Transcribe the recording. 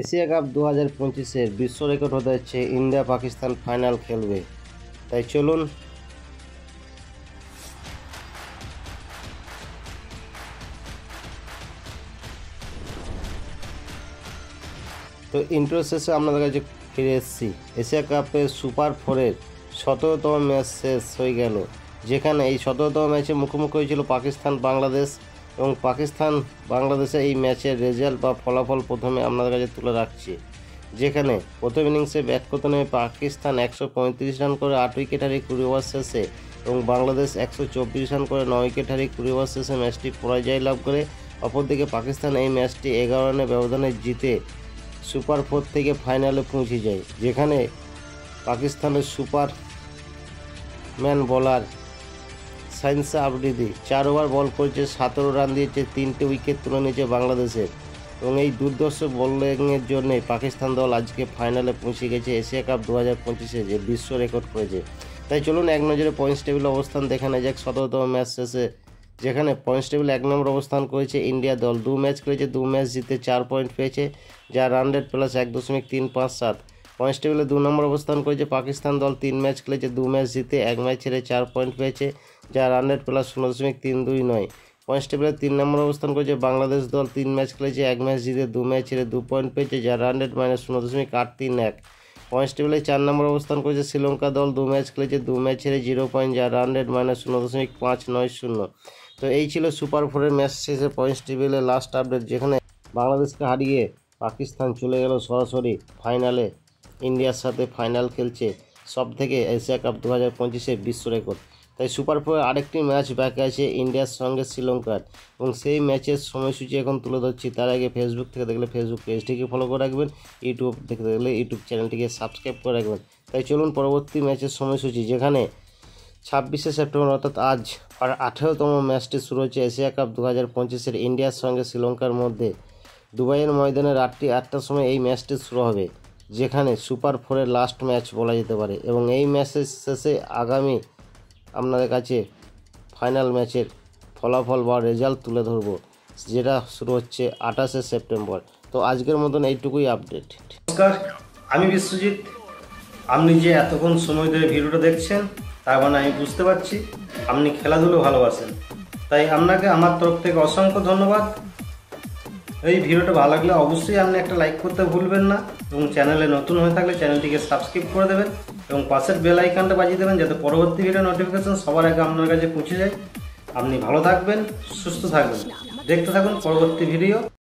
Asia cup 2025-এর বিশ্ব record হতে যাচ্ছে। ইন্ডিয়া পাকিস্তান ফাইনাল খেলবে, তাই চলুন তো ইন্ট্রো শেষে আপনাদের কাছে ফিরে এসেছি। এশিয়া কাপের সুপার 4-এর 17তম ম্যাচ শেষ হয়ে গেল, যেখানে এই 17তম ম্যাচে মুখোমুখি হয়েছিল পাকিস্তান বাংলাদেশ এবং পাকিস্তান বাংলাদেশে এই ম্যাচের রেজাল্ট বা ফলাফল প্রথমে আপনাদের কাছে তুলে রাখছি। যেখানে প্রথম ইনিংসে ব্যাট করতে নেমে পাকিস্তান 135 রান করে 8 উইকেট হারিয়ে 20 ওভার শেষে এবং বাংলাদেশ 124 রান করে 9 উইকেট হারিয়ে 20 ওভার শেষে ম্যাচটি পরাজয় লাভ করে। অপরদিকে পাকিস্তান এই ম্যাচটি 11 রানের ব্যবধানে জিতে সুপার 4 থেকে ফাইনালে পৌঁছে যায়, যেখানে পাকিস্তানের super man bowler শাহিনশা Afridi 4 over বল করেছে, 17 রান দিয়েছে, 3টে উইকেট তুলে নিয়েছে বাংলাদেশের এবং এই দুর্ধর্ষ বোলিংয়ের জন্যই পাকিস্তান দল আজকে ফাইনালে পৌঁছে গেছে এশিয়া কাপ 2025-এ, যে বিশ্ব রেকর্ড করেছে। তাই চলুন এক নজরে পয়েন্টস টেবিল অবস্থান দেখে নেওয়া যাক 17তম ম্যাচ শেষে, যেখানে পয়েন্টস টেবিল 1 নম্বর অবস্থান করেছে ইন্ডিয়া দল। 2 ম্যাচ খেলেছে, 2 ম্যাচ জিতে 4 পয়েন্ট পেয়েছে, যা রান রেট প্লাস 1.357। পয়েন্টস টেবিলে 2 নম্বর অবস্থান করেছে পাকিস্তান দল। 3 ম্যাচ খেলেছে, 2 ম্যাচ জিতে 1 ম্যাচ ছেড়ে 4 পয়েন্ট পেয়েছে, যা রান রেট প্লাস 0.329। পয়েন্টস টেবিলে 3 নম্বর অবস্থান করেছে বাংলাদেশ দল। 3 ম্যাচ খেলেছে, 1 ম্যাচ জিতে 2 ম্যাচ ছেড়ে 2 পয়েন্ট পেয়েছে, যা রান রেট মাইনাস 0.831। পয়েন্টস টেবিলে 4 নম্বর অবস্থান করেছে শ্রীলঙ্কা দল। 2 ম্যাচ খেলেছে, 2 ম্যাচ ছেড়ে 0 পয়েন্ট, যা রান রেট মাইনাস 0.590। তো এই ছিল সুপার 4-এর ম্যাচ শেষে পয়েন্টস টেবিলে লাস্ট আপডেট, যেখানে বাংলাদেশকে হারিয়ে পাকিস্তান চলে গেল সরাসরি ফাইনালে। ইন্ডিয়ার সাথে ফাইনাল খেলছে সব থেকে এশিয়া কাপ 2025-এর বিশ্ব রেকর্ড। তাই সুপার 4-এর আরেকটি ম্যাচ বাকি আছে ইন্ডিয়ার সঙ্গে শ্রীলঙ্কার, এবং সেই ম্যাচের সময়সূচি এখন তুলে ধরছি। তার আগে ফেসবুক থেকে দেখলে ফেসবুক পেজটিকে ফলো করে রাখবেন, ইউটিউব থেকে দেখলে ইউটিউব চ্যানেলটিকে সাবস্ক্রাইব করে রাখবেন। তাই চলুন পরবর্তী ম্যাচের সময়সূচি, যেখানে 26শে সেপ্টেম্বর অর্থাৎ আজ 18তম ম্যাচটি শুরু হচ্ছে এশিয়া কাপ 2025-এর ইন্ডিয়ার সঙ্গে শ্রীলঙ্কার মধ্যে। দুবাইয়ের ময়দানে রাত্রি 8টার সময় এই ম্যাচটি শুরু হবে, যেখানে সুপার 4-এর লাস্ট ম্যাচ বলা যেতে পারে, এবং এই ম্যাচের শেষে আগামী আপনাদের কাছে ফাইনাল ম্যাচের ফলাফল বা রেজাল্ট তুলে ধরব, যেটা শুরু হচ্ছে 28শে সেপ্টেম্বর। তো আজকের মতন এইটুকুই আপডেট। নমস্কার, আমি বিশ্বজিৎ। আপনি যে এতক্ষণ সময় ধরে ভিডিওটা দেখছেন, তার মানে আমি বুঝতে পারছি আপনি খেলাধুলো ভালোবাসেন। তাই আপনাকে আমার তরফ থেকে অসংখ্য ধন্যবাদ। এই ভিডিওটা ভালো লাগলে অবশ্যই আপনি একটা লাইক করতে ভুলবেন না, এবং চ্যানেলে নতুন হয়ে থাকলে চ্যানেলটিকে সাবস্ক্রাইব করে দেবেন এবং পাশের বেল আইকনটা বাজিয়ে দেবেন, যাতে পরবর্তী ভিডিও নোটিফিকেশন সবার আগে আপনার কাছে পৌঁছে যায়। আপনি ভালো থাকবেন, সুস্থ থাকবেন, দেখতে থাকুন পরবর্তী ভিডিও।